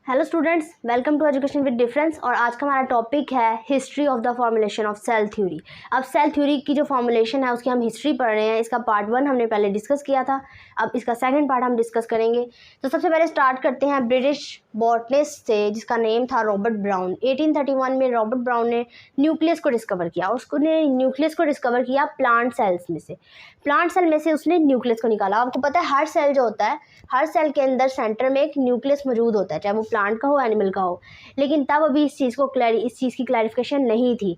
Hello students, welcome to education with difference. और आज का हमारा टॉपिक है history of the formulation of cell theory. अब सेल थ्योरी की जो फॉर्मुलेशन है उसकी हम हिस्ट्री पढ़ रहे हैं। इसका पार्ट 1 हमने पहले डिस्कस किया था, अब इसका सेकंड पार्ट हम डिस्कस करेंगे। तो सबसे पहले स्टार्ट करते हैं ब्रिटिश बॉटनिस्ट से जिसका नेम था रॉबर्ट ब्राउन। 1831 में रॉबर्ट ब्राउन ने न्यूक्लियस को डिस्कवर किया। उसने न्यूक्लियस को डिस्कवर किया प्लांट सेल्स में से। प्लांट सेल में से उसने न्यूक्लियस को निकाला। आपको पता है हर सेल जो होता है, हर सेल के अंदर सेंटर में एक न्यूक्लियस मौजूद होता है, चाहे वो प्लांट का हो एनिमल का हो। लेकिन तब अभी इस चीज़ की क्लैरिफिकेशन नहीं थी।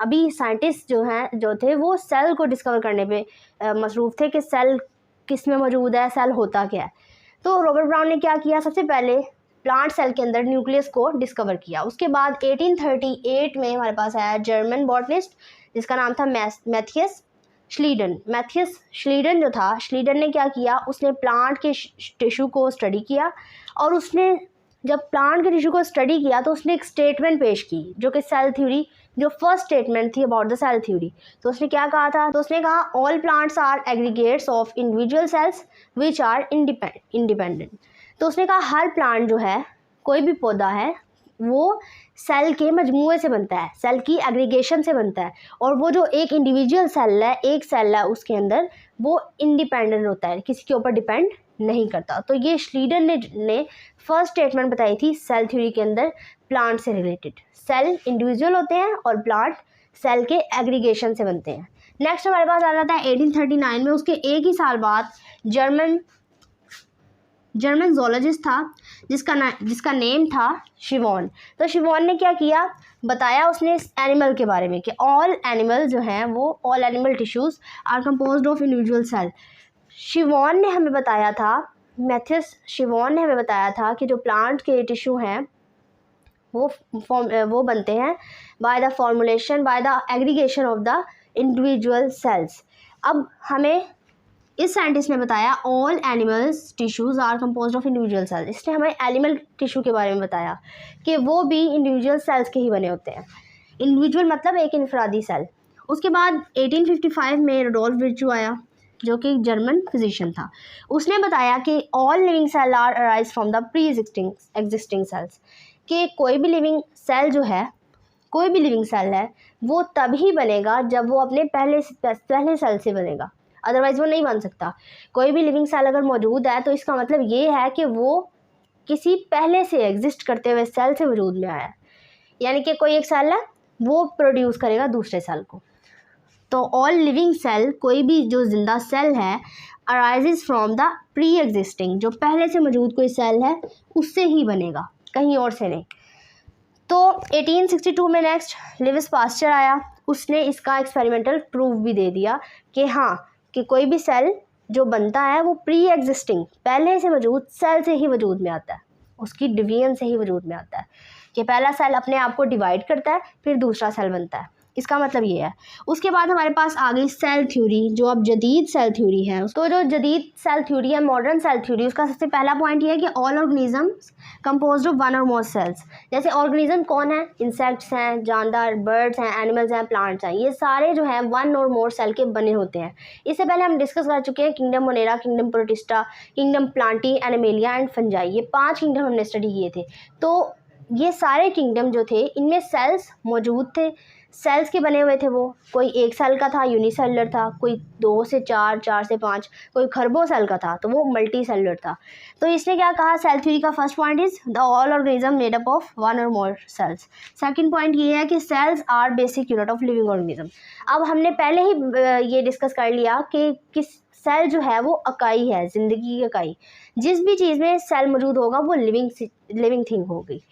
अभी साइंटिस्ट जो थे वो सेल को डिस्कवर करने पे मसरूफ़ थे कि सेल किस में मौजूद है, सेल होता क्या है। तो रॉबर्ट ब्राउन ने क्या किया, सबसे पहले प्लांट सेल के अंदर न्यूक्लियस को डिस्कवर किया। उसके बाद 1838 में हमारे पास आया जर्मन बॉटनिस्ट जिसका नाम था मैथियस श्लीडन। मैथियस श्लीडन जो था, श्लीडन ने क्या किया, उसने प्लांट के टिश्यू को स्टडी किया। और उसने जब प्लांट के टिश्यू को स्टडी किया तो उसने एक स्टेटमेंट पेश की जो कि सेल थ्योरी, जो फर्स्ट स्टेटमेंट थी अबाउट द सेल थ्योरी। तो उसने क्या कहा था, तो उसने कहा all plants are aggregates of individual cells which are independent. तो उसने कहा हर प्लांट जो है, कोई भी पौधा है, वो सेल के मजमूए से बनता है, सेल की एग्रीगेशन से बनता है। और वो जो एक इंडिविजुअल सेल है, एक सेल है उसके अंदर, वो इंडिपेंडेंट होता है, किसी के ऊपर डिपेंड नहीं करता। तो ये श्लीडन ने फर्स्ट स्टेटमेंट बताई थी सेल थ्योरी के अंदर प्लांट से रिलेटेड। सेल इंडिविजुअल होते हैं और प्लांट सेल के एग्रीगेशन से बनते हैं। नेक्स्ट हमारे पास आ जाता है 1839 में। उसके एक ही साल बाद जर्मन जोलॉजिस्ट था जिसका नेम था शिवॉन। तो शिवॉन ने क्या किया, बताया उसने एनिमल के बारे में कि ऑल एनिमल जो हैं वो all animal tissues are composed of individual cell. Schwann ने हमें बताया था, मैथियस शिवॉन ने हमें बताया था कि जो प्लांट के टिश्यू हैं वो बनते हैं by the formulation, by the aggregation of the individual cells. अब हमें इस साइंटिस्ट ने बताया all animals tissues are composed of individual cells. इसने हमें एनिमल टिश्यू के बारे में बताया कि वो भी इंडिविजुअल सेल्स के ही बने होते हैं। इंडिविजुअल मतलब एक इनफरादी सेल। उसके बाद 1855 में रुडोल्फ विर्चू आया जो कि जर्मन फिजिशियन था। उसने बताया कि all living cell are arise from the pre existing cells, कि कोई भी लिविंग सेल जो है, कोई भी लिविंग सेल है वो तभी बनेगा जब वो अपने पहले सेल से बनेगा, अदरवाइज़ वो नहीं बन सकता। कोई भी लिविंग सेल अगर मौजूद है तो इसका मतलब ये है कि वो किसी पहले से एग्जिस्ट करते हुए सेल से वजूद में आया है। यानी कि कोई एक सेल है वो प्रोड्यूस करेगा दूसरे सेल को। तो ऑल लिविंग सेल, कोई भी जो जिंदा सेल है, arises from the pre existing, जो पहले से मौजूद कोई सेल है उससे ही बनेगा, कहीं और से नहीं। तो 1862 में नेक्स्ट लिविस पास्चर आया। उसने इसका एक्सपेरिमेंटल प्रूफ भी दे दिया कि हाँ, कि कोई भी सेल जो बनता है वो प्री एग्जिस्टिंग, पहले से मौजूद सेल से ही वजूद में आता है, उसकी डिवीजन से ही वजूद में आता है। कि पहला सेल अपने आप को डिवाइड करता है फिर दूसरा सेल बनता है, इसका मतलब ये है। उसके बाद हमारे पास आ गई सेल थ्योरी, जो अब जदीद सेल थ्योरी है। उसको जो जदीद सेल थ्योरी है, मॉडर्न सेल थ्योरी, उसका सबसे पहला पॉइंट ये है कि all organisms composed of one or more sales. जैसे ऑर्गेनिज्म कौन है, इंसेक्ट्स हैं, जानदार, बर्ड्स हैं, एनिमल्स हैं, प्लांट्स हैं, ये सारे जो हैं वन और मोर सेल के बने होते हैं। इससे पहले हम डिस्कस कर चुके हैं kingdom Monera, kingdom protista, kingdom Plantae, animalia and fungi, ये 5 किंगडम हमने स्टडी किए थे। तो ये सारे किंगडम जो थे इनमें सेल्स मौजूद थे, सेल्स के बने हुए थे। वो कोई एक सेल का था, यूनिसेलुलर था, कोई 2 से 4, 4 से 5, कोई खरबों सेल का था, तो वो मल्टी सेलुलर था। तो इसने क्या कहा, सेल थ्योरी का first point is the all organism made up of one or more cells. Second point ये है कि cells are basic unit of living organism. अब हमने पहले ही ये डिस्कस कर लिया कि किस सेल जो है वो इकाई है, जिंदगी की इकाई। जिस भी चीज़ में सेल मौजूद होगा वो लिविंग थिंग होगी।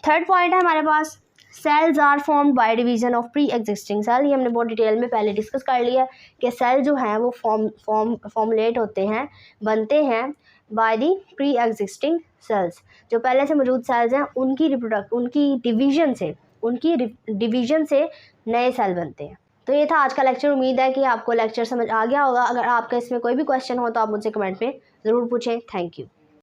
थर्ड पॉइंट है हमारे पास, cells are formed by division of pre existing cell. ये हमने बहुत डिटेल में पहले डिस्कस कर लिया कि सेल जो हैं वो फॉर्मुलेट होते हैं, बनते हैं by the pre existing sales. जो पहले से मौजूद सेल्स हैं उनकी डिवीजन से नए सेल बनते हैं। तो ये था आज का लेक्चर। उम्मीद है कि आपको लेक्चर समझ आ गया होगा। अगर आपका इसमें कोई भी क्वेश्चन हो तो आप मुझसे कमेंट में ज़रूर पूछें। Thank you.